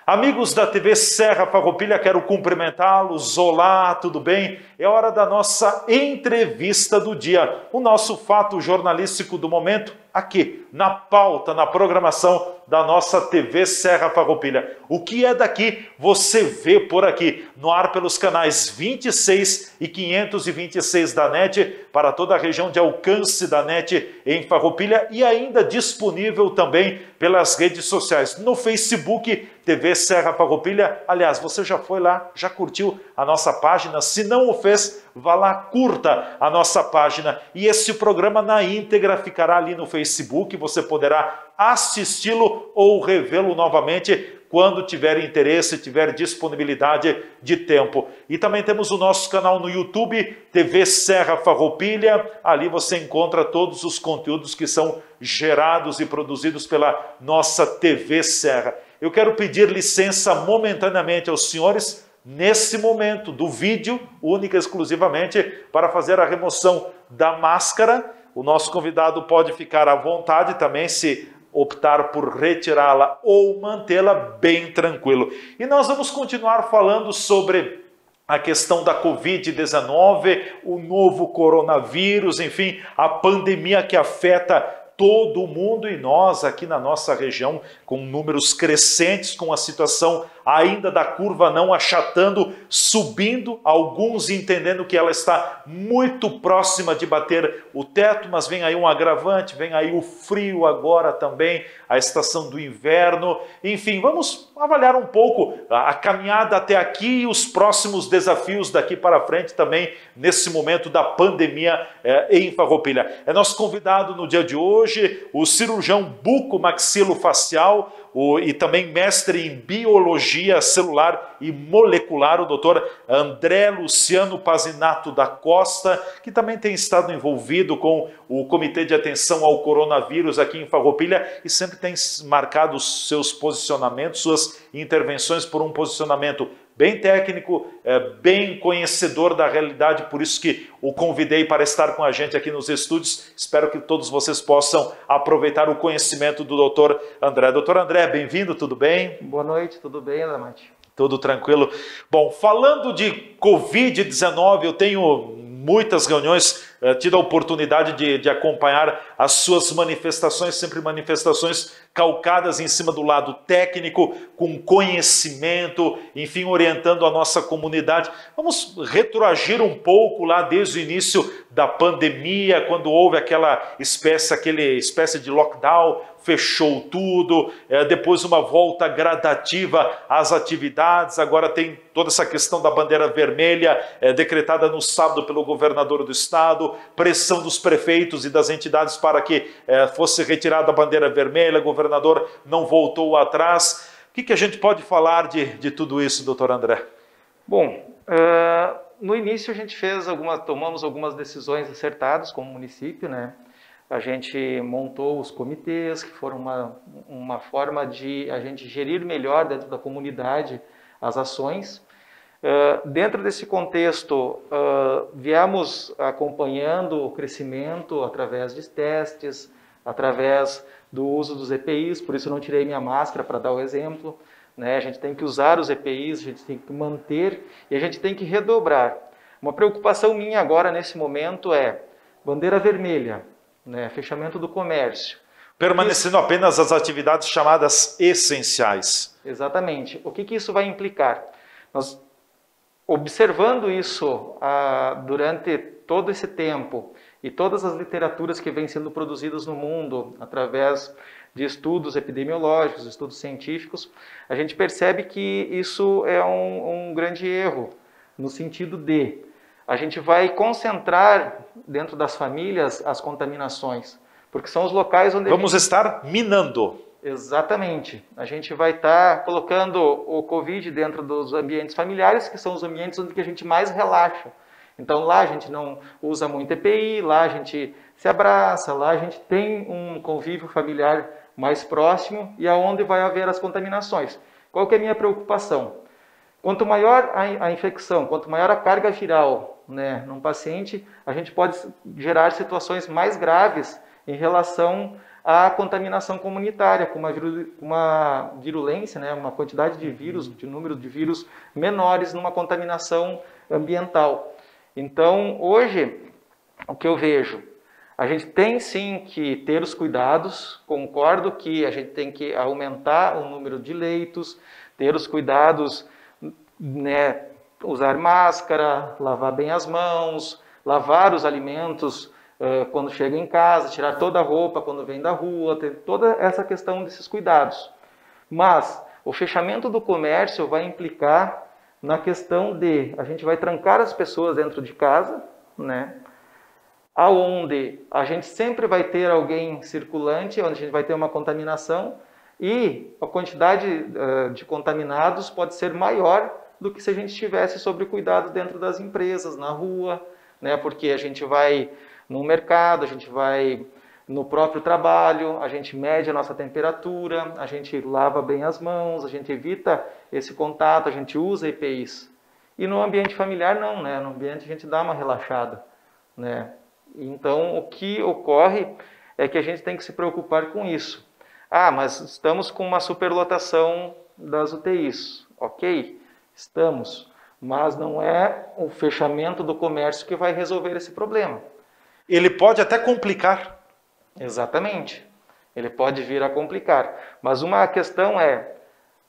Amigos da TV Serra Farroupilha, quero cumprimentá-los. Olá, tudo bem? É hora da nossa entrevista do dia, o nosso fato jornalístico do momento, aqui, na pauta, na programação da nossa TV Serra Farroupilha. O que é daqui, você vê por aqui, no ar pelos canais 26 e 526 da NET, para toda a região de alcance da NET em Farroupilha e ainda disponível também pelas redes sociais, no Facebook, TV Serra Farroupilha. Aliás, você já foi lá, já curtiu a nossa página? Se não o fez, vá lá, curta a nossa página. E esse programa na íntegra ficará ali no Facebook, você poderá assisti-lo ou revê-lo novamente quando tiver interesse, tiver disponibilidade de tempo. E também temos o nosso canal no YouTube, TV Serra Farroupilha. Ali você encontra todos os conteúdos que são gerados e produzidos pela nossa TV Serra. Eu quero pedir licença momentaneamente aos senhores, nesse momento do vídeo, única e exclusivamente, para fazer a remoção da máscara. O nosso convidado pode ficar à vontade também, se optar por retirá-la ou mantê-la, bem tranquilo. E nós vamos continuar falando sobre a questão da Covid-19, o novo coronavírus, enfim, a pandemia que afeta todo o mundo e nós aqui na nossa região com números crescentes, com a situação ainda da curva não achatando, subindo, alguns entendendo que ela está muito próxima de bater o teto, mas vem aí um agravante, vem aí o frio agora também, a estação do inverno, enfim, vamos avaliar um pouco a caminhada até aqui e os próximos desafios daqui para frente também nesse momento da pandemia em Farroupilha. É nosso convidado no dia de hoje, o cirurgião bucomaxilofacial e também mestre em biologia celular e molecular, o doutor André Luciano Pazinato da Costa, que também tem estado envolvido com o Comitê de Atenção ao Coronavírus aqui em Farroupilha e sempre tem marcado os seus posicionamentos, suas intervenções por um posicionamento bem técnico, bem conhecedor da realidade, por isso que o convidei para estar com a gente aqui nos estúdios. Espero que todos vocês possam aproveitar o conhecimento do doutor André. Doutor André, bem-vindo, tudo bem? Boa noite, tudo bem, Lamate? Tudo tranquilo. Bom, falando de Covid-19, eu tenho muitas reuniões, tido a oportunidade de acompanhar as suas manifestações, sempre manifestações calcadas em cima do lado técnico, com conhecimento, enfim, orientando a nossa comunidade. Vamos retroagir um pouco lá desde o início da pandemia, quando houve aquela espécie de lockdown, fechou tudo, depois uma volta gradativa às atividades, agora tem toda essa questão da bandeira vermelha decretada no sábado pelo governador do estado, pressão dos prefeitos e das entidades para que fosse retirada a bandeira vermelha, o governador não voltou atrás. O que a gente pode falar de tudo isso, doutor André? Bom, no início a gente tomamos algumas decisões acertadas como município, né? A gente montou os comitês, que foram uma forma de a gente gerir melhor dentro da comunidade as ações. Dentro desse contexto, viemos acompanhando o crescimento através de testes, através do uso dos EPIs, por isso eu não tirei minha máscara para dar o exemplo, né? A gente tem que usar os EPIs, a gente tem que manter e a gente tem que redobrar. Uma preocupação minha agora nesse momento é bandeira vermelha, né? Fechamento do comércio. Permanecendo apenas as atividades chamadas essenciais. Exatamente. O que isso vai implicar? Nós, observando isso durante todo esse tempo e todas as literaturas que vêm sendo produzidas no mundo através de estudos epidemiológicos, estudos científicos, a gente percebe que isso é um grande erro, no sentido de a gente vai concentrar dentro das famílias as contaminações, porque são os locais onde... Vamos estar minando. Exatamente. A gente vai estar colocando o Covid dentro dos ambientes familiares, que são os ambientes onde a gente mais relaxa. Então lá a gente não usa muito EPI, lá a gente se abraça, lá a gente tem um convívio familiar mais próximo e aonde vai haver as contaminações. Qual que é a minha preocupação? Quanto maior a infecção, quanto maior a carga viral, né, num paciente, a gente pode gerar situações mais graves em relação a contaminação comunitária, com uma virulência, né, uma quantidade de vírus, de número de vírus menores numa contaminação ambiental. Então, hoje, o que eu vejo? A gente tem sim que ter os cuidados, concordo que a gente tem que aumentar o número de leitos, ter os cuidados, né, usar máscara, lavar bem as mãos, lavar os alimentos quando chega em casa, tirar toda a roupa quando vem da rua, ter toda essa questão desses cuidados. Mas o fechamento do comércio vai implicar na questão de a gente vai trancar as pessoas dentro de casa, né? Aonde a gente sempre vai ter alguém circulante, onde a gente vai ter uma contaminação e a quantidade de contaminados pode ser maior do que se a gente estivesse sobre cuidado dentro das empresas, na rua, né? Porque a gente vai no mercado, a gente vai no próprio trabalho, a gente mede a nossa temperatura, a gente lava bem as mãos, a gente evita esse contato, a gente usa EPIs. E no ambiente familiar não, né? No ambiente a gente dá uma relaxada, né? Então o que ocorre é que a gente tem que se preocupar com isso. Ah, mas estamos com uma superlotação das UTIs. Ok, estamos. Mas não é o fechamento do comércio que vai resolver esse problema. Ele pode até complicar. Exatamente. Ele pode vir a complicar. Mas uma questão é,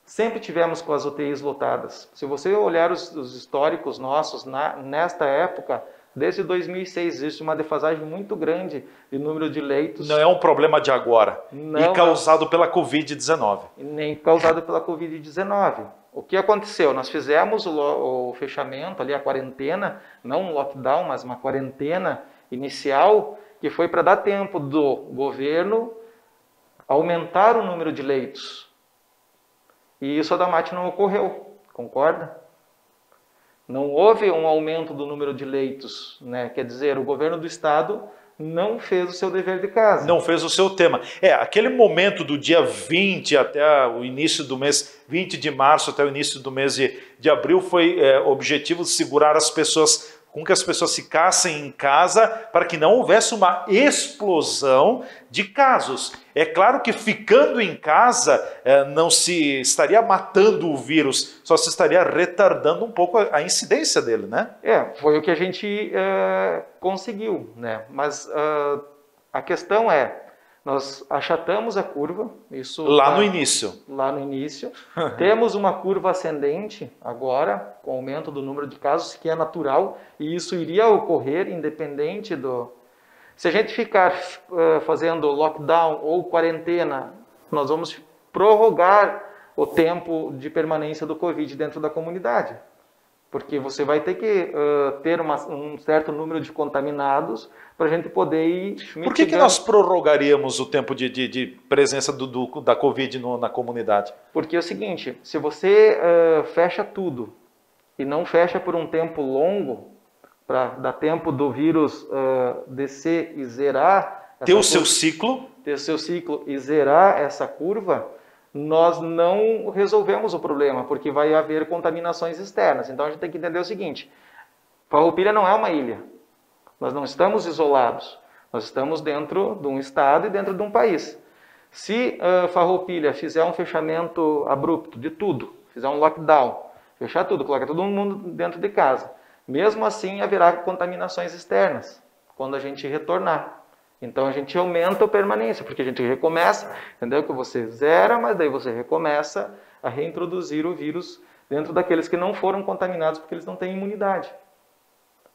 sempre tivemos com as UTIs lotadas. Se você olhar os históricos nossos, nesta época, desde 2006, existe uma defasagem muito grande de número de leitos. Não é um problema de agora. Não, e causado pela Covid-19. Nem causado pela Covid-19. O que aconteceu? Nós fizemos o fechamento, ali a quarentena, não um lockdown, mas uma quarentena inicial, que foi para dar tempo do governo aumentar o número de leitos. E isso a Damate não ocorreu, concorda? Não houve um aumento do número de leitos, né? Quer dizer, o governo do estado não fez o seu dever de casa. Não fez o seu tema. Aquele momento do dia 20 até o início do mês, 20 de março até o início do mês de abril, foi objetivo de segurar as pessoas, com que as pessoas ficassem em casa, para que não houvesse uma explosão de casos. É claro que ficando em casa não se estaria matando o vírus, só se estaria retardando um pouco a incidência dele, né? Foi o que a gente conseguiu, né? Mas a questão é, nós achatamos a curva, isso lá no início. Lá no início. Temos uma curva ascendente agora, com o aumento do número de casos, que é natural, e isso iria ocorrer independente do... Se a gente ficar fazendo lockdown ou quarentena, nós vamos prorrogar o tempo de permanência do Covid dentro da comunidade. Porque você vai ter que ter um certo número de contaminados para a gente poder ir mitigando. Por que nós prorrogaríamos o tempo de presença da Covid na comunidade? Porque é o seguinte, se você fecha tudo e não fecha por um tempo longo, para dar tempo do vírus descer e zerar... Ter o seu ciclo. Ter o seu ciclo e zerar essa curva, nós não resolvemos o problema, porque vai haver contaminações externas. Então a gente tem que entender o seguinte, Farroupilha não é uma ilha. Nós não estamos isolados. Nós estamos dentro de um estado e dentro de um país. Se Farroupilha fizer um fechamento abrupto de tudo, fizer um lockdown, fechar tudo, colocar todo mundo dentro de casa, mesmo assim haverá contaminações externas quando a gente retornar. Então a gente aumenta a permanência, porque a gente recomeça, entendeu? Que você zera, mas daí você recomeça a reintroduzir o vírus dentro daqueles que não foram contaminados porque eles não têm imunidade.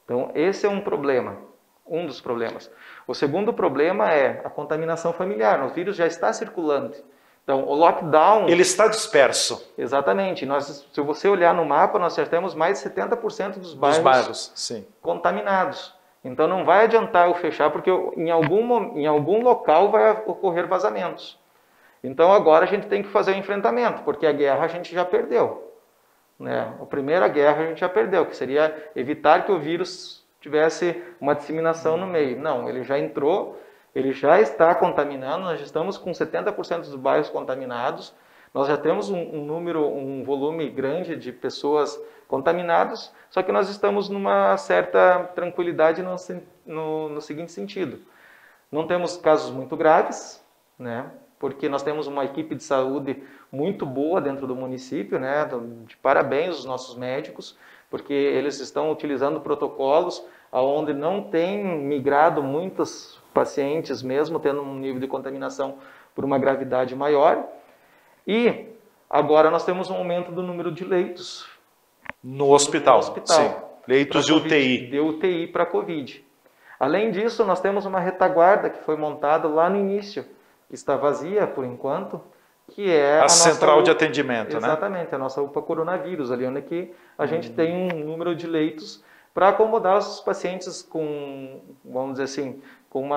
Então esse é um problema, um dos problemas. O segundo problema é a contaminação familiar. O vírus já está circulando. Então o lockdown... Ele está disperso. Exatamente. Se você olhar no mapa, nós já temos mais de 70% dos bairros sim, contaminados. Então não vai adiantar eu fechar, porque em algum local vai ocorrer vazamentos. Então agora a gente tem que fazer o enfrentamento, porque a guerra a gente já perdeu, né? A primeira guerra a gente já perdeu, que seria evitar que o vírus tivesse uma disseminação no meio. Não, ele já entrou, ele já está contaminando, nós estamos com 70% dos bairros contaminados, nós já temos um volume grande de pessoas contaminadas, só que nós estamos numa certa tranquilidade no seguinte sentido. Não temos casos muito graves, né? Porque nós temos uma equipe de saúde muito boa dentro do município, né? De parabéns aos nossos médicos, porque eles estão utilizando protocolos onde não tem migrado muitos pacientes, mesmo tendo um nível de contaminação por uma gravidade maior. E agora nós temos um aumento do número de leitos no hospital. Sim. Leitos de UTI. De UTI para Covid. Além disso, nós temos uma retaguarda que foi montada lá no início, que está vazia por enquanto, que é a central de atendimento, exatamente, né? A nossa UPA coronavírus, ali onde que a gente tem um número de leitos para acomodar os pacientes com, vamos dizer assim, com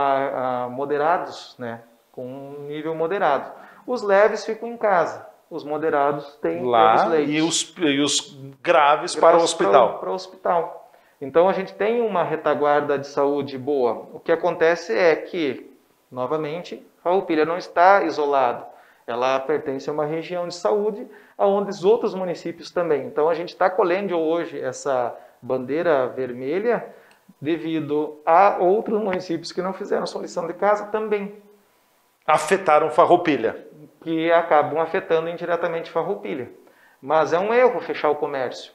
moderados, né? Com um nível moderado. Os leves ficam em casa, os moderados têm lá leitos. E os graves para o hospital. Para o hospital. Então a gente tem uma retaguarda de saúde boa. O que acontece é que, novamente, Farroupilha não está isolado. Ela pertence a uma região de saúde, onde os outros municípios também. Então a gente está colhendo hoje essa bandeira vermelha devido a outros municípios que não fizeram sua lição de casa também. Afetaram Farroupilha. Que acabam afetando indiretamente Farroupilha. Mas é um erro fechar o comércio.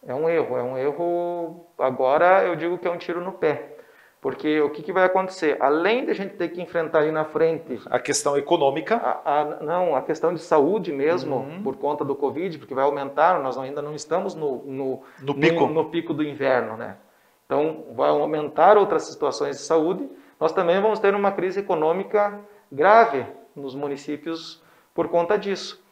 É um erro, agora eu digo que é um tiro no pé. Porque o que vai acontecer? Além de a gente ter que enfrentar aí na frente... A questão econômica? A questão de saúde mesmo, por conta do Covid, porque vai aumentar, nós ainda não estamos no pico do inverno, né? Então, vai aumentar outras situações de saúde. Nós também vamos ter uma crise econômica grave nos municípios por conta disso.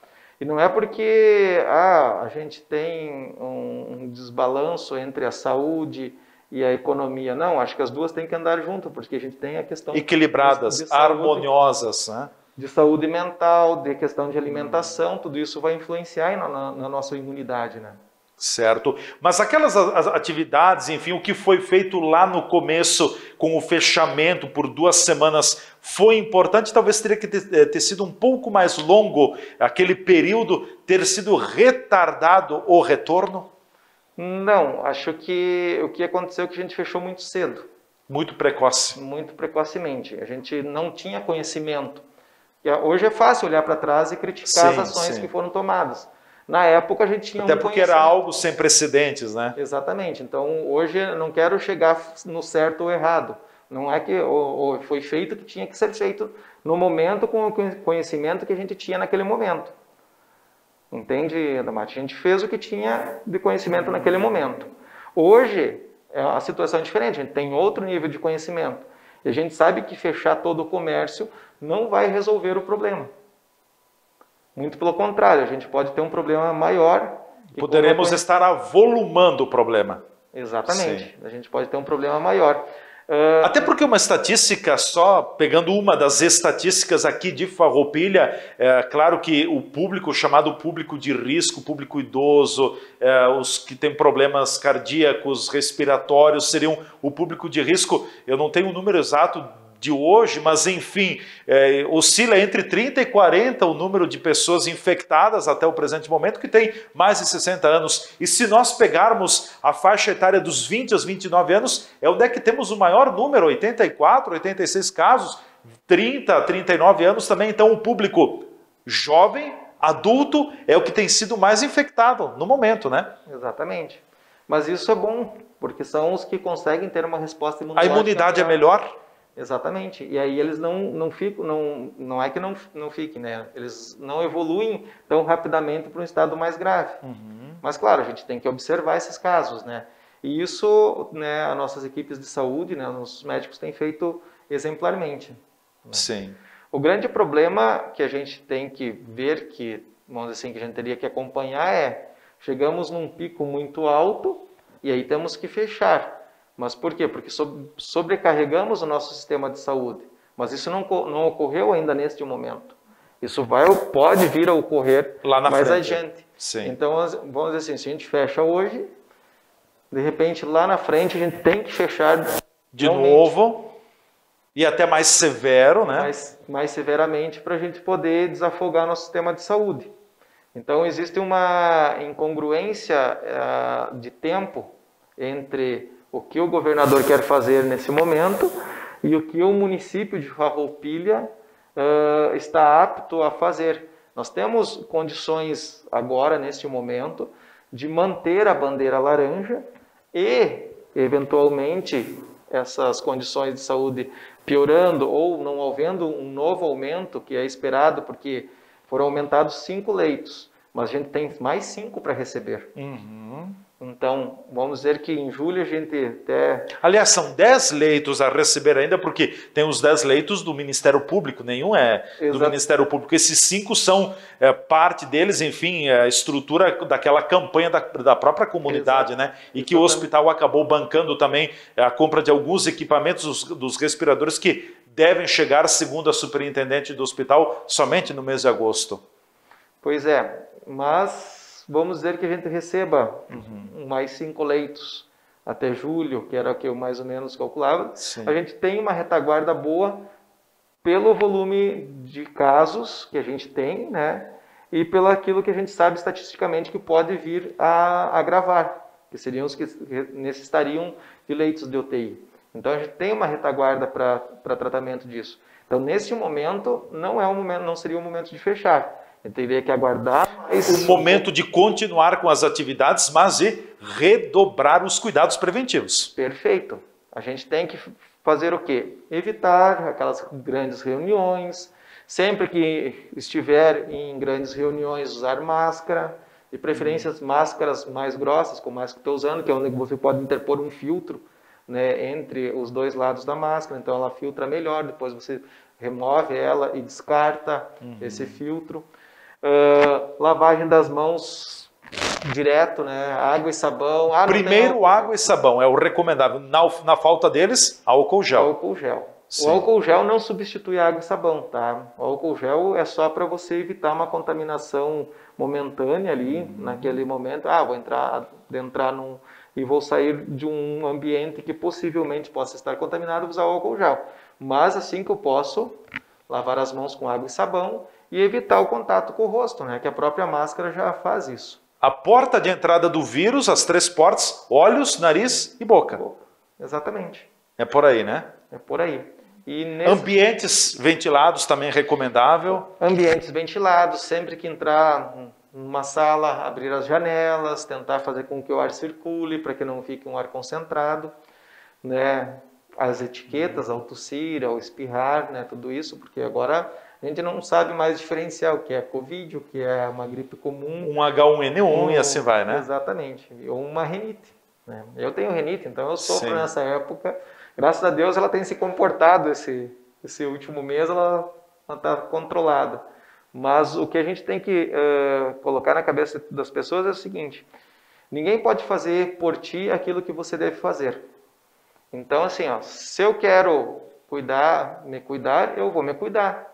E não é porque a gente tem um desbalanço entre a saúde e a economia. Não, acho que as duas têm que andar junto, porque a gente tem a questão... equilibradas, de saúde, harmoniosas, né? De saúde mental, de questão de alimentação, tudo isso vai influenciar na nossa imunidade, né? Certo. Mas aquelas atividades, enfim, o que foi feito lá no começo com o fechamento por 2 semanas foi importante? Talvez teria que ter sido um pouco mais longo aquele período, ter sido retardado o retorno? Não, acho que o que aconteceu é que a gente fechou muito cedo. Muito precoce. Muito precocemente. A gente não tinha conhecimento. Hoje é fácil olhar para trás e criticar as ações que foram tomadas. Na época a gente tinha até porque era algo sem precedentes, né? Exatamente. Então hoje eu não quero chegar no certo ou errado. Não é que foi feito o que tinha que ser feito no momento com o conhecimento que a gente tinha naquele momento. Entende, Adamati? A gente fez o que tinha de conhecimento naquele momento. Hoje a situação é diferente, a gente tem outro nível de conhecimento. E a gente sabe que fechar todo o comércio não vai resolver o problema. Muito pelo contrário, a gente pode ter um problema maior. Poderemos estar avolumando o problema. Exatamente, sim. A gente pode ter um problema maior. Até porque uma estatística, só pegando uma das estatísticas aqui de Farroupilha, claro que o público, chamado público de risco, público idoso, os que têm problemas cardíacos, respiratórios, seriam o público de risco. Eu não tenho o número exato de hoje, mas enfim, oscila entre 30 e 40 o número de pessoas infectadas até o presente momento que tem mais de 60 anos. E se nós pegarmos a faixa etária dos 20 aos 29 anos, é onde é que temos o maior número, 84, 86 casos, 30, 39 anos também. Então o público jovem, adulto, é o que tem sido mais infectado no momento, né? Exatamente. Mas isso é bom, porque são os que conseguem ter uma resposta imunológica. A imunidade é melhor? Exatamente. E aí eles não ficam, não é que não fiquem, né? Eles não evoluem tão rapidamente para um estado mais grave. Mas claro, a gente tem que observar esses casos, né? E isso, né, as nossas equipes de saúde, né, os nossos médicos têm feito exemplarmente. Né? Sim. O grande problema que a gente tem que ver, que, vamos dizer assim, que a gente teria que acompanhar é, chegamos num pico muito alto e aí temos que fechar. Mas por quê? Porque sobrecarregamos o nosso sistema de saúde. Mas isso não ocorreu ainda neste momento. Isso pode vir a ocorrer lá na mais frente. adiante. Sim. Então, vamos dizer assim, se a gente fecha hoje, de repente lá na frente a gente tem que fechar de novo e até mais severo, né? Mais severamente para a gente poder desafogar nosso sistema de saúde. Então existe uma incongruência de tempo entre o que o governador quer fazer nesse momento e o que o município de Farroupilha está apto a fazer. Nós temos condições agora, neste momento, de manter a bandeira laranja e, eventualmente, essas condições de saúde piorando ou não havendo um novo aumento, que é esperado, porque foram aumentados 5 leitos, mas a gente tem mais 5 para receber. Então, vamos dizer que em julho a gente até... Aliás, são 10 leitos a receber ainda, porque tem os 10 leitos do Ministério Público, nenhum é do Ministério Público. Esses 5 são parte deles, enfim, a estrutura daquela campanha da própria comunidade, né? E que o hospital acabou bancando também a compra de alguns equipamentos dos respiradores que devem chegar, segundo a superintendente do hospital, somente no mês de agosto. Pois é, mas... Vamos dizer que a gente receba mais 5 leitos até julho, que era o que eu mais ou menos calculava. Sim. A gente tem uma retaguarda boa pelo volume de casos que a gente tem, né? E pelo aquilo que a gente sabe estatisticamente que pode vir a agravar, que seriam os que necessitariam de leitos de UTI. Então a gente tem uma retaguarda para tratamento disso. Então nesse momento não seria um momento de fechar. Eu teria que aguardar. O momento de continuar com as atividades, mas de redobrar os cuidados preventivos. Perfeito. A gente tem que fazer o quê? Evitar aquelas grandes reuniões. Sempre que estiver em grandes reuniões, usar máscara. De preferência, máscaras mais grossas, como essa que estou usando, que é onde você pode interpor um filtro, né, entre os dois lados da máscara. Então ela filtra melhor. Depois você remove ela e descarta esse filtro. Lavagem das mãos direto, né? Água e sabão. Primeiro água e sabão é o recomendável. Na falta deles, álcool gel. Álcool gel. Sim. O álcool gel não substitui água e sabão, tá? O álcool gel é só para você evitar uma contaminação momentânea ali, naquele momento. Vou entrar e vou sair de um ambiente que possivelmente possa estar contaminado, vou usar o álcool gel. Mas assim que eu posso, lavar as mãos com água e sabão e evitar o contato com o rosto, né? Que a própria máscara já faz isso. A porta de entrada do vírus, as 3 portas, olhos, nariz e boca. Exatamente. É por aí, né? É por aí. Ambientes ventilados também é recomendável. Ambientes ventilados, sempre que entrar numa sala, abrir as janelas, tentar fazer com que o ar circule, para que não fique um ar concentrado, né? As etiquetas, ao tossir, ao espirrar, né? Tudo isso, porque agora a gente não sabe mais diferenciar o que é Covid, o que é uma gripe comum. Um H1N1 e assim vai, né? Exatamente. Ou uma rinite. Né? Eu tenho rinite, então eu sofro nessa época. Graças a Deus ela tem se comportado esse último mês, ela está controlada. Mas o que a gente tem que colocar na cabeça das pessoas é o seguinte: ninguém pode fazer por ti aquilo que você deve fazer. Então, assim, se eu quero me cuidar, eu vou me cuidar.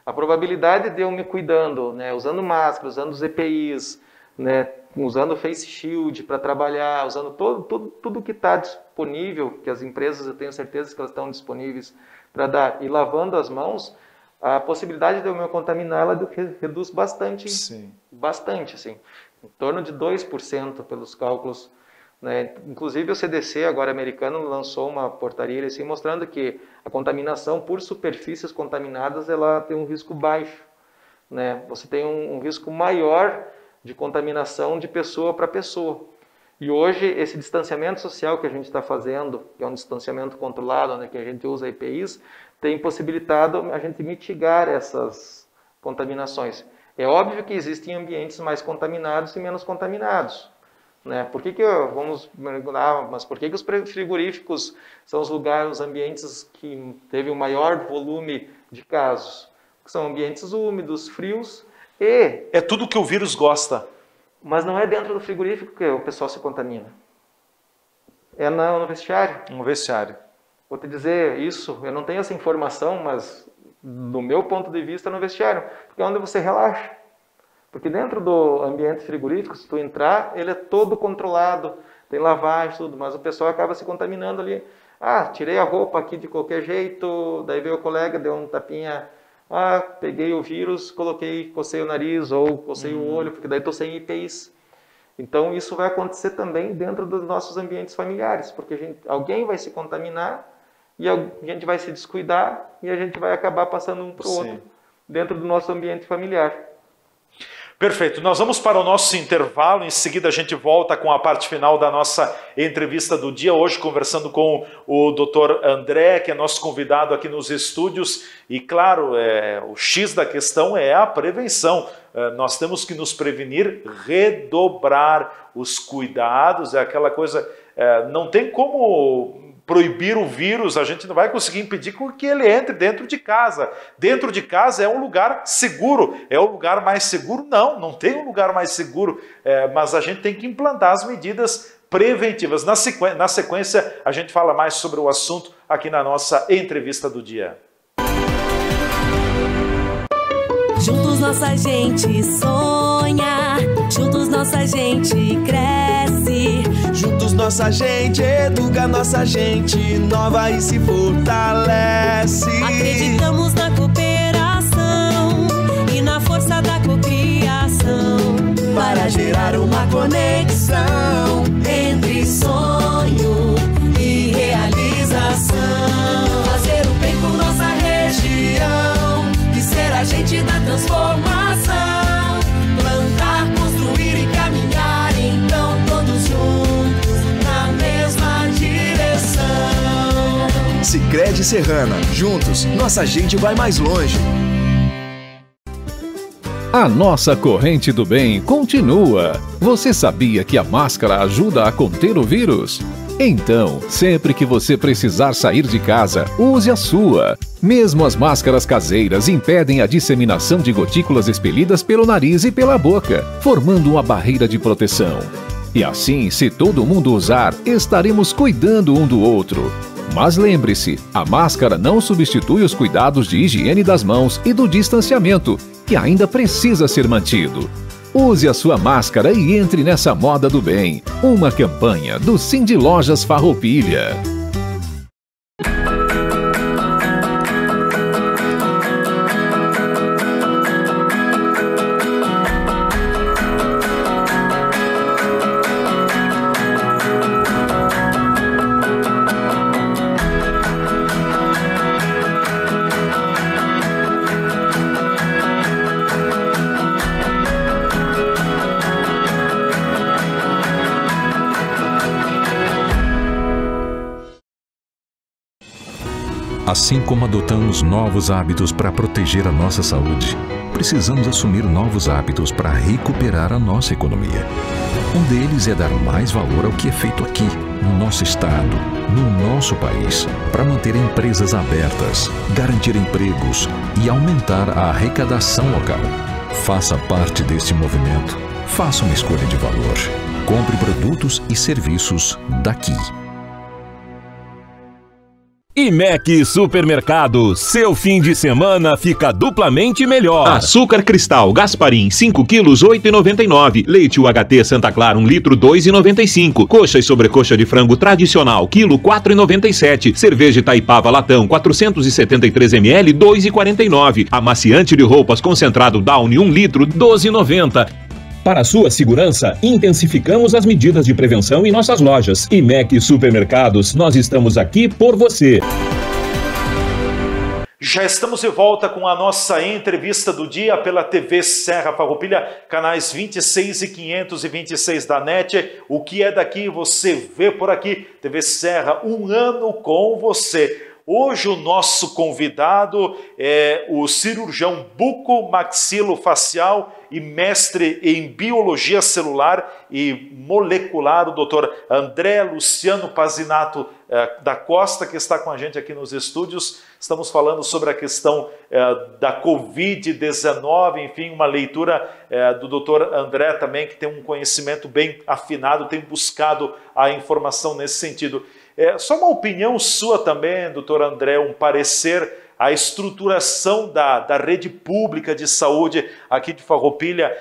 A probabilidade de eu me cuidando, né, usando máscara, usando os EPIs, né, usando o face shield para trabalhar, usando tudo que está disponível, que as empresas eu tenho certeza que elas estão disponíveis para dar, e lavando as mãos, a possibilidade de eu me contaminar ela reduz bastante. Sim. Bastante, assim, em torno de 2% pelos cálculos. Né? Inclusive o CDC, agora americano, lançou uma portaria assim, mostrando que a contaminação por superfícies contaminadas ela tem um risco baixo. Né? Você tem um risco maior de contaminação de pessoa para pessoa. E hoje esse distanciamento social que a gente está fazendo, que é um distanciamento controlado, né, que a gente usa EPIs, tem possibilitado a gente mitigar essas contaminações. É óbvio que existem ambientes mais contaminados e menos contaminados. Né? Por que os frigoríficos são os lugares, os ambientes que teve o maior volume de casos? Porque são ambientes úmidos, frios e... É tudo que o vírus gosta. Mas não é dentro do frigorífico que o pessoal se contamina. É no vestiário. No vestiário. Vou te dizer isso, eu não tenho essa informação, mas do meu ponto de vista é no vestiário. Porque é onde você relaxa. Porque dentro do ambiente frigorífico, se tu entrar, ele é todo controlado, tem lavagem, tudo, mas o pessoal acaba se contaminando ali. Tirei a roupa aqui de qualquer jeito, daí veio o colega, deu um tapinha, peguei o vírus, cocei o nariz ou cocei o olho, porque daí estou sem IPIs. Então isso vai acontecer também dentro dos nossos ambientes familiares, porque alguém vai se contaminar e a gente vai se descuidar e a gente vai acabar passando um para o outro dentro do nosso ambiente familiar. Perfeito, nós vamos para o nosso intervalo, em seguida a gente volta com a parte final da nossa entrevista do dia, hoje conversando com o Dr. André, que é nosso convidado aqui nos estúdios, e claro, o X da questão é a prevenção, nós temos que nos prevenir, redobrar os cuidados, é aquela coisa, não tem como proibir o vírus, a gente não vai conseguir impedir que ele entre dentro de casa. Dentro de casa é um lugar seguro. É o lugar mais seguro? Não tem um lugar mais seguro, mas a gente tem que implantar as medidas preventivas. Na sequência, a gente fala mais sobre o assunto aqui na nossa entrevista do dia. Juntos nossa gente sonha, juntos nossa gente cresce. Juntos nossa gente educa, nossa gente nova e se fortalece. Acreditamos na cooperação e na força da cocriação para gerar uma conexão entre sonho e realização. Fazer o bem por nossa região e ser agente da transformação. Plantar, construir e caminhar, então todos juntos na mesma direção. Sicredi Serrana, juntos nossa gente vai mais longe. A nossa corrente do bem continua. Você sabia que a máscara ajuda a conter o vírus? Então, sempre que você precisar sair de casa, use a sua. Mesmo as máscaras caseiras impedem a disseminação de gotículas expelidas pelo nariz e pela boca, formando uma barreira de proteção. E assim, se todo mundo usar, estaremos cuidando um do outro. Mas lembre-se, a máscara não substitui os cuidados de higiene das mãos e do distanciamento, que ainda precisa ser mantido. Use a sua máscara e entre nessa moda do bem. Uma campanha do Cindy Lojas Farroupilha. Assim como adotamos novos hábitos para proteger a nossa saúde, precisamos assumir novos hábitos para recuperar a nossa economia. Um deles é dar mais valor ao que é feito aqui, no nosso estado, no nosso país, para manter empresas abertas, garantir empregos e aumentar a arrecadação local. Faça parte deste movimento. Faça uma escolha de valor. Compre produtos e serviços daqui. IMEC Supermercados, seu fim de semana fica duplamente melhor. Açúcar cristal Gasparim, 5 quilos, 8,99. Leite UHT Santa Clara, 1 litro, 2,95. Coxa e sobrecoxa de frango tradicional, quilo, 4,97. Cerveja Itaipava latão, 473 ml, 2,49. Amaciante de roupas concentrado Downy, 1 litro, 12,90. Para sua segurança, intensificamos as medidas de prevenção em nossas lojas. IMEC Supermercados, nós estamos aqui por você. Já estamos de volta com a nossa entrevista do dia pela TV Serra Farroupilha, canais 26 e 526 da NET. O que é daqui você vê por aqui. TV Serra, um ano com você. Hoje o nosso convidado é o cirurgião bucomaxilofacial e mestre em biologia celular e molecular, o Dr. André Luciano Pazinato da Costa, que está com a gente aqui nos estúdios. Estamos falando sobre a questão da Covid-19, enfim, uma leitura do Dr. André também, que tem um conhecimento bem afinado, tem buscado a informação nesse sentido. Só uma opinião sua também, doutor André, um parecer, a estruturação da rede pública de saúde aqui de Farroupilha.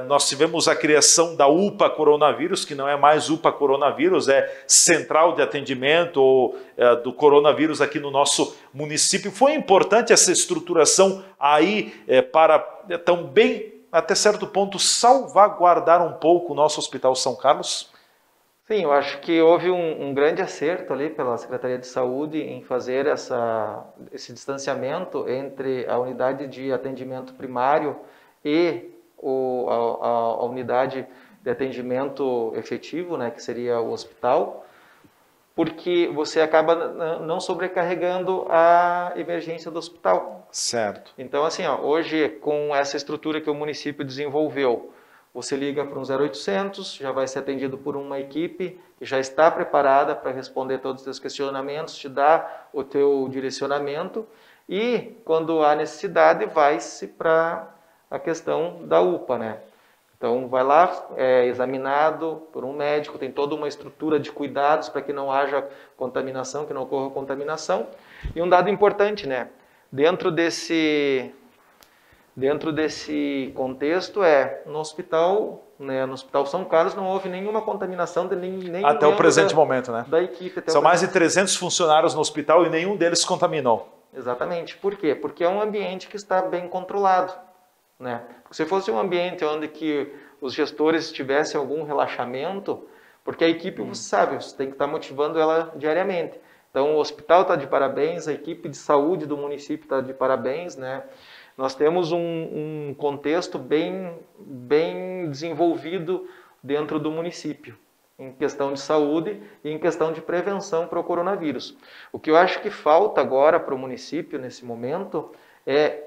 Nós tivemos a criação da UPA Coronavírus, que não é mais UPA Coronavírus, é Central de Atendimento do Coronavírus aqui no nosso município. Foi importante essa estruturação aí para também, até certo ponto, salvaguardar um pouco o nosso Hospital São Carlos? Sim, eu acho que houve um grande acerto ali pela Secretaria de Saúde em fazer esse distanciamento entre a unidade de atendimento primário e a unidade de atendimento efetivo, né, que seria o hospital, porque você acaba não sobrecarregando a emergência do hospital. Certo. Então, assim, ó, hoje, com essa estrutura que o município desenvolveu, você liga para um 0800, já vai ser atendido por uma equipe que já está preparada para responder todos os seus questionamentos, te dar o teu direcionamento e, quando há necessidade, vai-se para a questão da UPA, né? Então, vai lá, é examinado por um médico, tem toda uma estrutura de cuidados para que não haja contaminação, que não ocorra contaminação. E um dado importante, né? Dentro desse contexto no hospital, né, no Hospital São Carlos não houve nenhuma contaminação de nem até o presente momento, né? Da equipe. São mais de 300 funcionários no hospital e nenhum deles se contaminou. Exatamente. Por quê? Porque é um ambiente que está bem controlado, né? Porque se fosse um ambiente onde que os gestores tivessem algum relaxamento, porque a equipe, você sabe, você tem que estar motivando ela diariamente. Então, o hospital está de parabéns, a equipe de saúde do município está de parabéns, né? Nós temos um contexto bem desenvolvido dentro do município, em questão de saúde e em questão de prevenção para o coronavírus. O que eu acho que falta agora para o município, nesse momento, é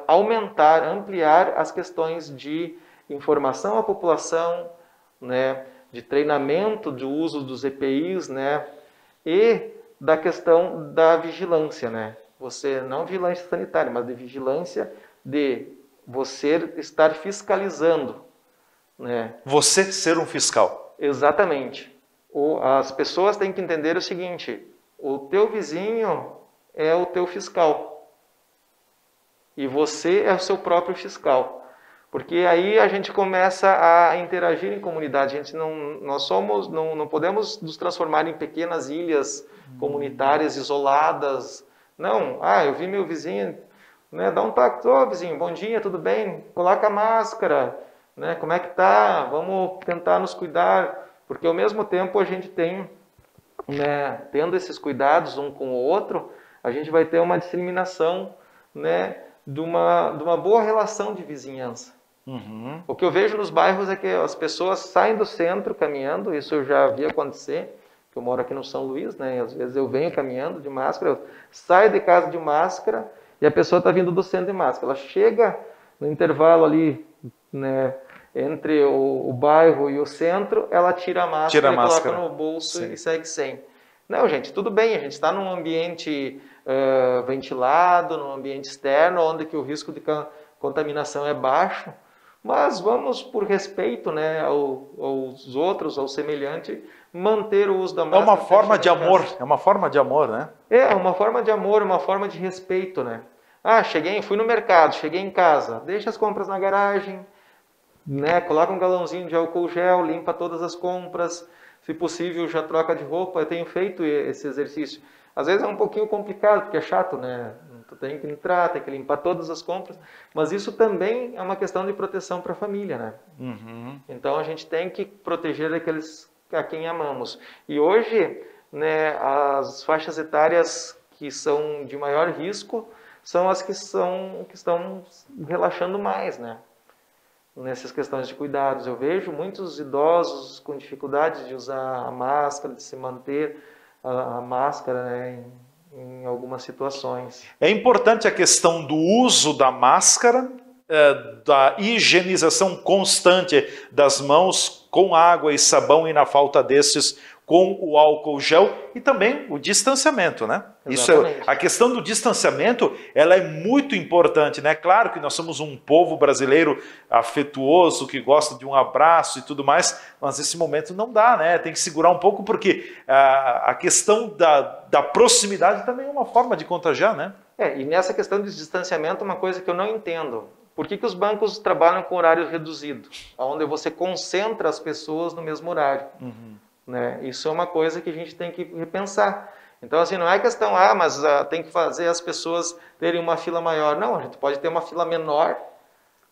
ampliar as questões de informação à população, né, de treinamento do uso dos EPIs, né, e da questão da vigilância, né? Você, não vigilância sanitária, mas de vigilância de você estar fiscalizando, né? Você ser um fiscal. Exatamente. As pessoas têm que entender o seguinte: o teu vizinho é o teu fiscal e você é o seu próprio fiscal. Porque aí a gente começa a interagir em comunidade. A gente não podemos nos transformar em pequenas ilhas comunitárias isoladas. Não, eu vi meu vizinho, né, dá um toque, vizinho, bom dia, tudo bem? Coloca a máscara, né, como é que tá? Vamos tentar nos cuidar, porque ao mesmo tempo a gente tem, né, tendo esses cuidados um com o outro, a gente vai ter uma disseminação, né, de uma boa relação de vizinhança. Uhum. O que eu vejo nos bairros é que as pessoas saem do centro caminhando, isso eu já vi acontecer, que eu moro aqui no São Luís, né? E às vezes eu venho caminhando de máscara, eu saio de casa de máscara e a pessoa está vindo do centro de máscara. Ela chega no intervalo ali, né, entre o bairro e o centro, ela tira a máscara, coloca no bolso. Sim. E segue sem. Não, gente, tudo bem, a gente está num ambiente ventilado, num ambiente externo, onde que o risco de contaminação é baixo, mas vamos, por respeito, né, aos outros, ao semelhante, manter o uso da máscara. É uma forma de amor, é uma forma de amor, né? É uma forma de amor, uma forma de respeito, né? Fui no mercado, cheguei em casa, deixa as compras na garagem, né? Coloca um galãozinho de álcool gel, limpa todas as compras, se possível já troca de roupa. Eu tenho feito esse exercício. Às vezes é um pouquinho complicado, porque é chato, né? Tu tem que entrar, tem que limpar todas as compras, mas isso também é uma questão de proteção para a família, né? Uhum. Então a gente tem que proteger aqueles a quem amamos. E hoje, né, as faixas etárias que são de maior risco são as que estão relaxando mais, né? Nessas questões de cuidados. Eu vejo muitos idosos com dificuldade de usar a máscara, de se manter a máscara, né, em algumas situações. É importante a questão do uso da máscara, da higienização constante das mãos com água e sabão e, na falta desses, com o álcool gel, e também o distanciamento, né? A questão do distanciamento, ela é muito importante, né? Claro que nós somos um povo brasileiro afetuoso, que gosta de um abraço e tudo mais, mas nesse momento não dá, né? Tem que segurar um pouco, porque a questão da proximidade também é uma forma de contagiar, né? E nessa questão de distanciamento, uma coisa que eu não entendo. Por que os bancos trabalham com horário reduzido? Onde você concentra as pessoas no mesmo horário. Uhum. Né? Isso é uma coisa que a gente tem que repensar. Então, assim, não é questão, mas tem que fazer as pessoas terem uma fila maior. Não, a gente pode ter uma fila menor,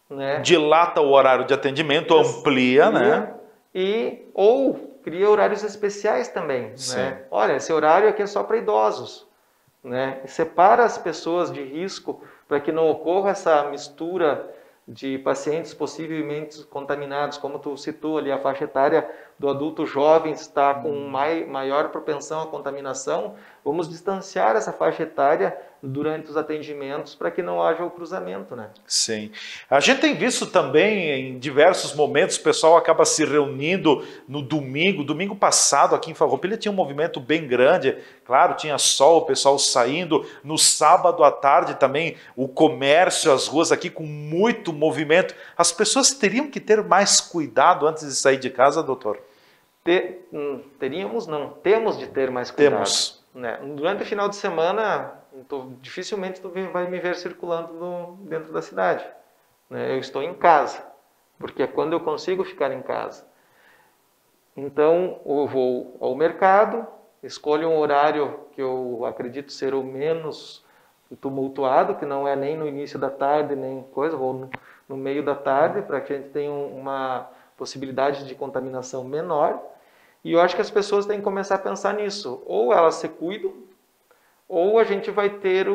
né? Dilata o horário de atendimento, amplia, né? Ou cria horários especiais também, né? Olha, esse horário aqui é só para idosos, né? E separa as pessoas de risco para que não ocorra essa mistura de pacientes possivelmente contaminados, como tu citou ali, a faixa etária do adulto jovem está com maior propensão à contaminação. Vamos distanciar essa faixa etária durante os atendimentos para que não haja o cruzamento, né? Sim. A gente tem visto também em diversos momentos, o pessoal acaba se reunindo no domingo. Domingo passado aqui em Farroupilha tinha um movimento bem grande, claro, tinha sol, o pessoal saindo. No sábado à tarde também o comércio, as ruas aqui com muito movimento. As pessoas teriam que ter mais cuidado antes de sair de casa, doutor? Teríamos, não, temos de ter mais cuidado. Temos. Né? Durante o final de semana, dificilmente tu vai me ver circulando dentro da cidade. Né? Eu estou em casa, porque é quando eu consigo ficar em casa. Então, eu vou ao mercado, escolho um horário que eu acredito ser o menos tumultuado, que não é nem no início da tarde, nem coisa, vou no meio da tarde, para que a gente tenha uma possibilidade de contaminação menor. E eu acho que as pessoas têm que começar a pensar nisso. Ou elas se cuidam, ou a gente vai ter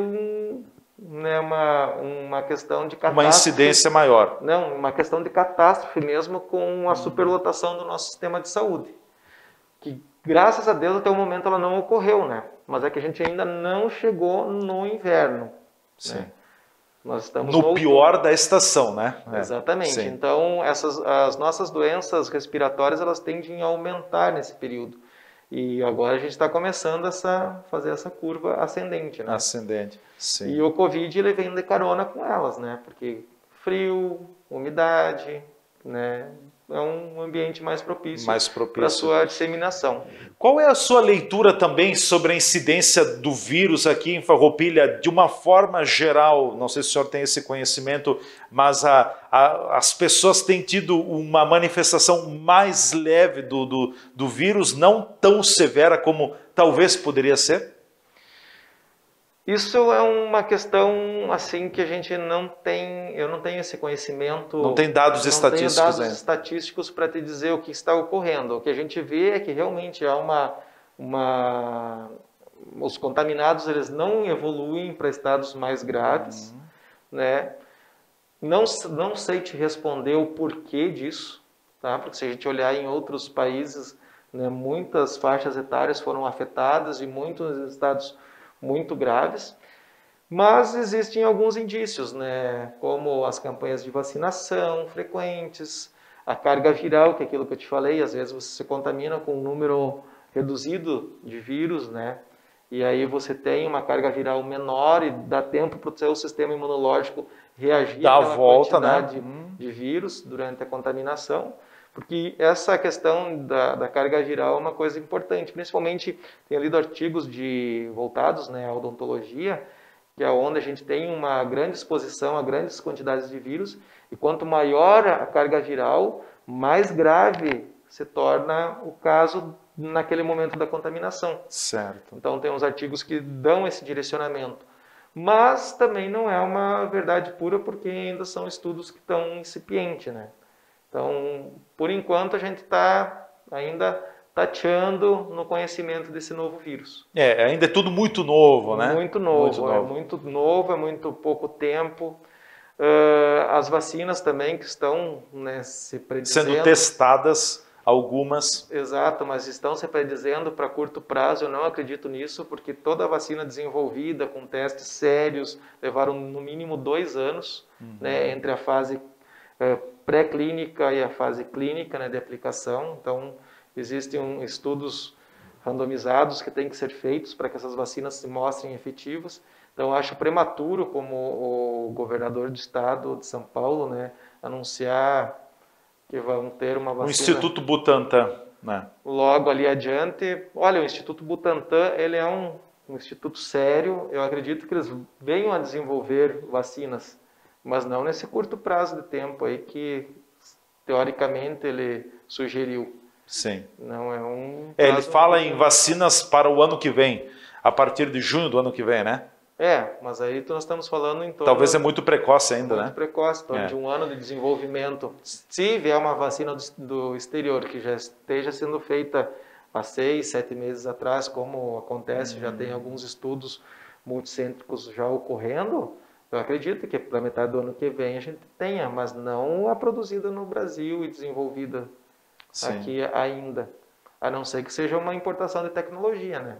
uma questão de catástrofe. Uma incidência maior. Não, uma questão de catástrofe mesmo com a superlotação do nosso sistema de saúde. Que, graças a Deus, até o momento ela não ocorreu, né? Mas é que a gente ainda não chegou no inverno. Sim. Né? Nós estamos no pior da estação, né? Exatamente. Sim. Então, as nossas doenças respiratórias, elas tendem a aumentar nesse período. E agora a gente está começando a fazer essa curva ascendente, né? Ascendente, sim. E o Covid, ele vem de carona com elas, né? Porque frio, umidade, né? É um ambiente mais propício para a sua disseminação. Qual é a sua leitura também sobre a incidência do vírus aqui em Farroupilha, de uma forma geral? Não sei se o senhor tem esse conhecimento, mas as pessoas têm tido uma manifestação mais leve do vírus, não tão severa como talvez poderia ser? Isso é uma questão assim que a gente não tem, eu não tenho esse conhecimento. Não tem dados estatísticos ainda. Não tenho dados estatísticos para te dizer o que está ocorrendo. O que a gente vê é que realmente há os contaminados, eles não evoluem para estados mais graves, né? Não sei te responder o porquê disso, tá? Porque se a gente olhar em outros países, né, muitas faixas etárias foram afetadas e muitos estados muito graves, mas existem alguns indícios, né, como as campanhas de vacinação frequentes, a carga viral, que é aquilo que eu te falei, às vezes você se contamina com um número reduzido de vírus, né, e aí você tem uma carga viral menor e dá tempo para o seu sistema imunológico reagir àquela quantidade, né, de vírus durante a contaminação. Porque essa questão da carga viral é uma coisa importante, principalmente tenho lido artigos voltados, né, à odontologia, que é onde a gente tem uma grande exposição a grandes quantidades de vírus, e quanto maior a carga viral, mais grave se torna o caso naquele momento da contaminação. Certo. Então tem uns artigos que dão esse direcionamento. Mas também não é uma verdade pura, porque ainda são estudos que estão incipientes, né? Então, por enquanto, a gente está ainda tateando no conhecimento desse novo vírus. Ainda é tudo muito novo, né? Muito novo, é muito pouco tempo. As vacinas também que estão, né, se predizendo... Sendo testadas algumas. Exato, mas estão se predizendo para curto prazo. Eu não acredito nisso, porque toda vacina desenvolvida com testes sérios levaram no mínimo 2 anos, né, entre a fase pré-clínica e a fase clínica, né, de aplicação. Então, existem estudos randomizados que têm que ser feitos para que essas vacinas se mostrem efetivas. Então, eu acho prematuro, como o governador do estado de São Paulo, né, anunciar que vão ter uma vacina... O Instituto Butantan, né? Logo ali adiante. Olha, o Instituto Butantan, ele é um instituto sério. Eu acredito que eles venham a desenvolver vacinas, mas não nesse curto prazo de tempo aí que, teoricamente, ele sugeriu. Sim. Não é um... Ele fala em vacinas para o ano que vem, a partir de junho do ano que vem, né? Mas aí nós estamos falando em torno... Talvez é muito precoce ainda, muito precoce, em torno de 1 ano de desenvolvimento. Se vier uma vacina do exterior que já esteja sendo feita há 6, 7 meses atrás, como acontece, já tem alguns estudos multicêntricos já ocorrendo, eu acredito que para metade do ano que vem a gente tenha, mas não a produzida no Brasil e desenvolvida aqui ainda. A não ser que seja uma importação de tecnologia, né?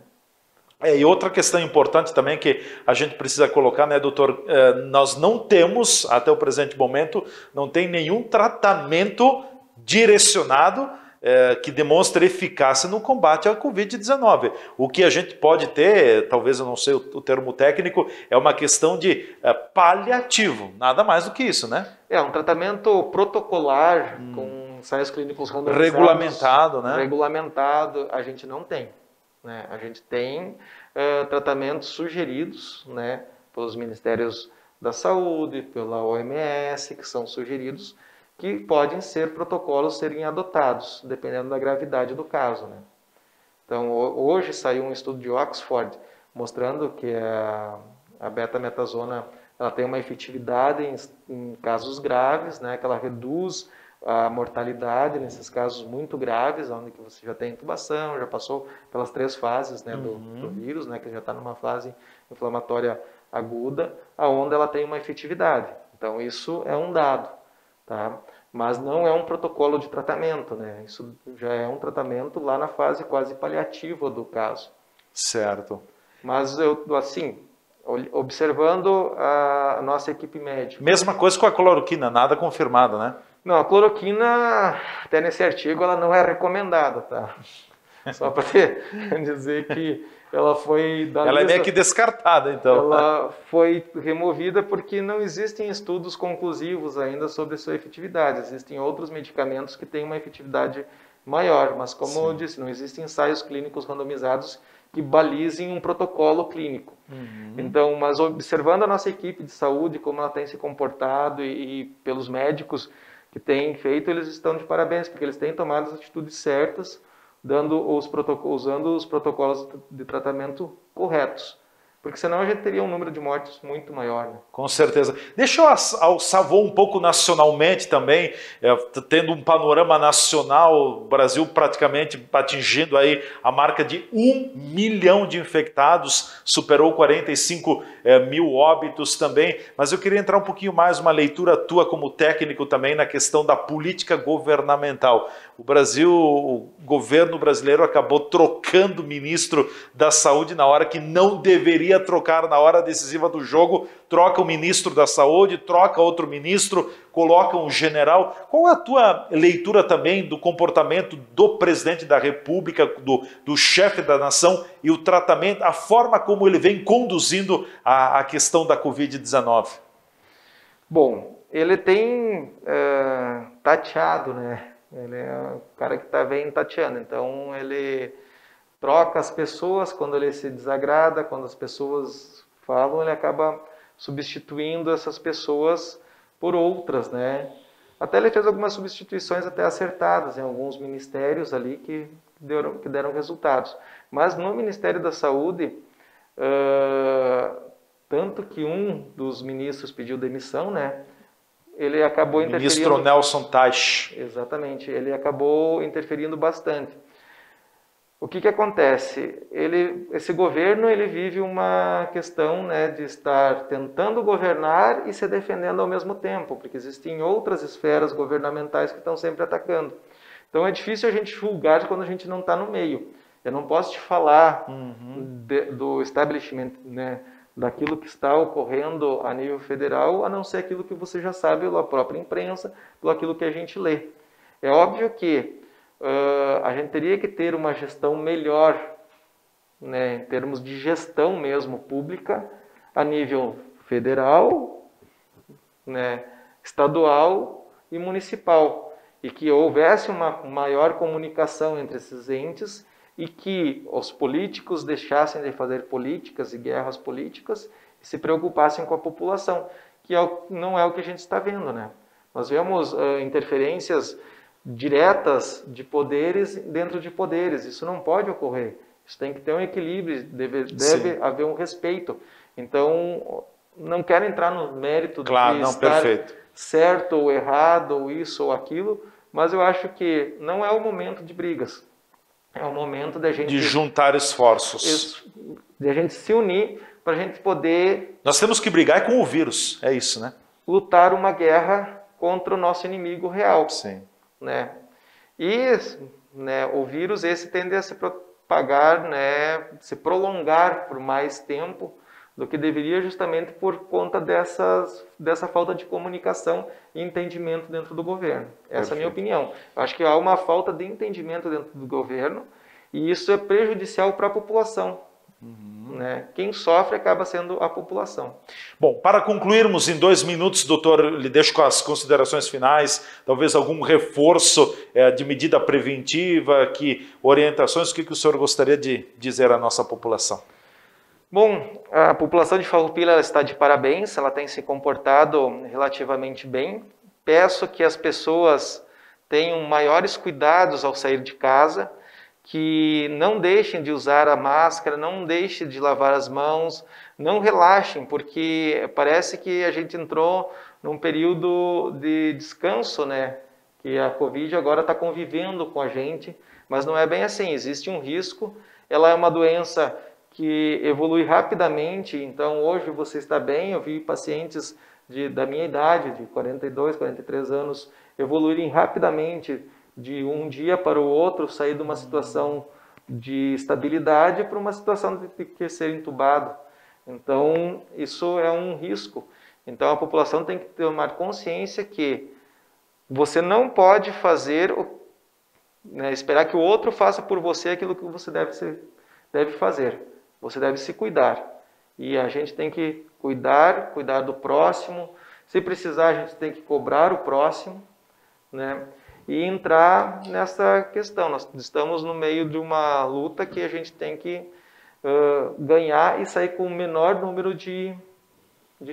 E outra questão importante também que a gente precisa colocar, né, doutor? Nós não temos, até o presente momento, não tem nenhum tratamento direcionado que demonstre eficácia no combate à Covid-19. O que a gente pode ter, talvez eu não sei o termo técnico, é uma questão de paliativo, nada mais do que isso, né? Um tratamento protocolar com ensaios clínicos randomizados. Regulamentado, né? Regulamentado, a gente não tem. Né? A gente tem tratamentos sugeridos, né, pelos Ministérios da Saúde, pela OMS, que são sugeridos, que podem ser protocolos serem adotados, dependendo da gravidade do caso. Né? Então, hoje saiu um estudo de Oxford mostrando que a betametasona ela tem uma efetividade em casos graves, né, que ela reduz a mortalidade nesses casos muito graves, onde que você já tem intubação, já passou pelas 3 fases, né, do vírus, né, que já está numa fase inflamatória aguda, aonde ela tem uma efetividade. Então, isso é um dado, tá? Mas não é um protocolo de tratamento, né? Isso já é um tratamento lá na fase quase paliativa do caso. Certo. Mas, assim, observando a nossa equipe médica... Mesma coisa com a cloroquina, nada confirmado, né? Não, a cloroquina, até nesse artigo, ela não é recomendada, tá? Só para dizer que ela foi... Ela é meio que descartada, então. Ela foi removida porque não existem estudos conclusivos ainda sobre sua efetividade. Existem outros medicamentos que têm uma efetividade maior, mas como eu disse, não existem ensaios clínicos randomizados que balizem um protocolo clínico. Então, mas observando a nossa equipe de saúde, como ela tem se comportado e pelos médicos que têm feito, eles estão de parabéns, porque eles têm tomado as atitudes certas, usando os protocolos de tratamento corretos. Porque senão a gente teria um número de mortes muito maior. Né? Com certeza. Deixa eu alçar voo um pouco nacionalmente também, tendo um panorama nacional, o Brasil praticamente atingindo aí a marca de 1 milhão de infectados, superou 45 mil óbitos também, mas eu queria entrar um pouquinho mais, uma leitura tua como técnico também na questão da política governamental. O governo brasileiro acabou trocando o ministro da Saúde na hora que não deveria trocar, na hora decisiva do jogo, troca o ministro da Saúde, troca outro ministro, coloca um general. Qual é a tua leitura também do comportamento do presidente da República, do chefe da nação e o tratamento, a forma como ele vem conduzindo a questão da Covid-19? Bom, ele tem tateado, né? Ele é o cara que vem tateando, então ele troca as pessoas quando ele se desagrada, quando as pessoas falam, ele acaba substituindo essas pessoas por outras, né? Até ele fez algumas substituições até acertadas em alguns ministérios ali que deram resultados. Mas no Ministério da Saúde, tanto que um dos ministros pediu demissão, né? Ele acabou interferindo... Ministro Nelson Teich. Exatamente, ele acabou interferindo bastante. O que acontece? Esse governo ele vive uma questão, né, de estar tentando governar e se defendendo ao mesmo tempo, porque existem outras esferas governamentais que estão sempre atacando. Então é difícil a gente julgar quando a gente não está no meio. Eu não posso te falar do establishment, né, daquilo que está ocorrendo a nível federal, a não ser aquilo que você já sabe pela própria imprensa, pelo aquilo que a gente lê. É óbvio que a gente teria que ter uma gestão melhor, né, em termos de gestão mesmo pública, a nível federal, né, estadual e municipal, e que houvesse uma maior comunicação entre esses entes e que os políticos deixassem de fazer políticas e guerras políticas e se preocupassem com a população, que não é o que a gente está vendo, né? Nós vemos interferências diretas de poderes dentro de poderes. Isso não pode ocorrer. Isso tem que ter um equilíbrio, deve haver um respeito. Então, não quero entrar no mérito de estar certo ou errado, ou isso ou aquilo, mas eu acho que não é o momento de brigas. É o momento da gente... De juntar esforços. De a gente se unir para a gente poder... Nós temos que brigar com o vírus, é isso, né? Lutar uma guerra contra o nosso inimigo real. Sim. Né? E o vírus esse tende a se propagar, né, se prolongar por mais tempo do que deveria, justamente por conta dessa falta de comunicação e entendimento dentro do governo. Essa é a minha opinião. Eu acho que há uma falta de entendimento dentro do governo e isso é prejudicial para a população. Né? Quem sofre acaba sendo a população. Bom, para concluirmos em 2 minutos, doutor, lhe deixo com as considerações finais, talvez algum reforço de medida preventiva, orientações, o que o senhor gostaria de dizer à nossa população? Bom, a população de Farroupilha ela está de parabéns, ela tem se comportado relativamente bem. Peço que as pessoas tenham maiores cuidados ao sair de casa, que não deixem de usar a máscara, não deixem de lavar as mãos, não relaxem, porque parece que a gente entrou num período de descanso, né? Que a Covid agora está convivendo com a gente, mas não é bem assim, existe um risco, ela é uma doença que evolui rapidamente, então hoje você está bem, eu vi pacientes da minha idade, de 42, 43 anos, evoluírem rapidamente, de um dia para o outro, sair de uma situação de estabilidade para uma situação de ter ser entubado. Então, isso é um risco. Então, a população tem que tomar consciência que você não pode fazer, esperar que o outro faça por você aquilo que você deve fazer. Você deve se cuidar. E a gente tem que cuidar do próximo. Se precisar, a gente tem que cobrar o próximo, né? E entrar nessa questão. Nós estamos no meio de uma luta que a gente tem que ganhar e sair com o menor número de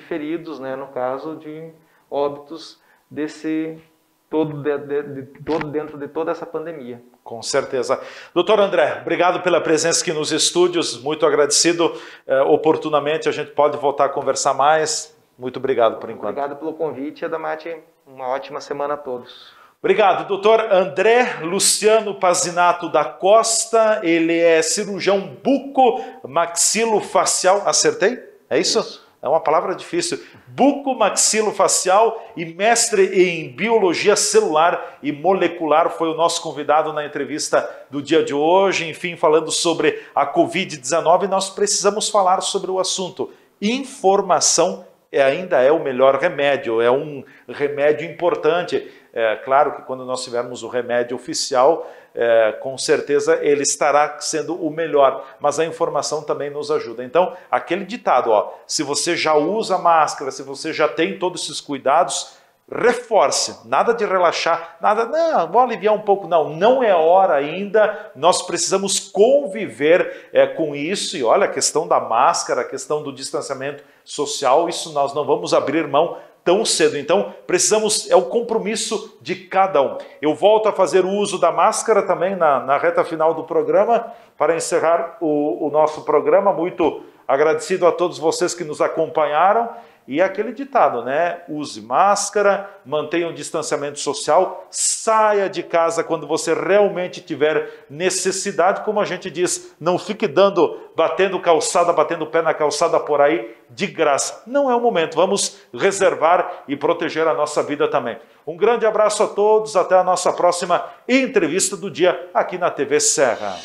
feridos, né? No caso de óbitos todo dentro de toda essa pandemia. Com certeza. Doutor André, obrigado pela presença aqui nos estúdios, muito agradecido. Oportunamente a gente pode voltar a conversar mais. Muito obrigado por enquanto. Obrigado pelo convite, Adamati. Uma ótima semana a todos. Obrigado, doutor André Luciano Pazinato da Costa, ele é cirurgião buco-maxilofacial, acertei? É isso? É uma palavra difícil. Buco-maxilofacial e mestre em biologia celular e molecular, foi o nosso convidado na entrevista do dia de hoje, enfim, falando sobre a Covid-19, nós precisamos falar sobre o assunto. Informação ainda é o melhor remédio, é um remédio importante. É claro que quando nós tivermos o remédio oficial, com certeza ele estará sendo o melhor, mas a informação também nos ajuda. Então, aquele ditado, se você já usa máscara, se você já tem todos esses cuidados, reforce, nada de relaxar, nada, não, vou aliviar um pouco, não é hora ainda, nós precisamos conviver com isso, e olha, a questão da máscara, a questão do distanciamento social, isso nós não vamos abrir mão tão cedo, então precisamos, é o compromisso de cada um. Eu volto a fazer o uso da máscara também na reta final do programa, para encerrar o nosso programa, muito agradecido a todos vocês que nos acompanharam, e aquele ditado, né? Use máscara, mantenha o distanciamento social, saia de casa quando você realmente tiver necessidade, como a gente diz, não fique batendo o pé na calçada por aí de graça. Não é o momento, vamos reservar e proteger a nossa vida também. Um grande abraço a todos, até a nossa próxima entrevista do dia aqui na TV Serra.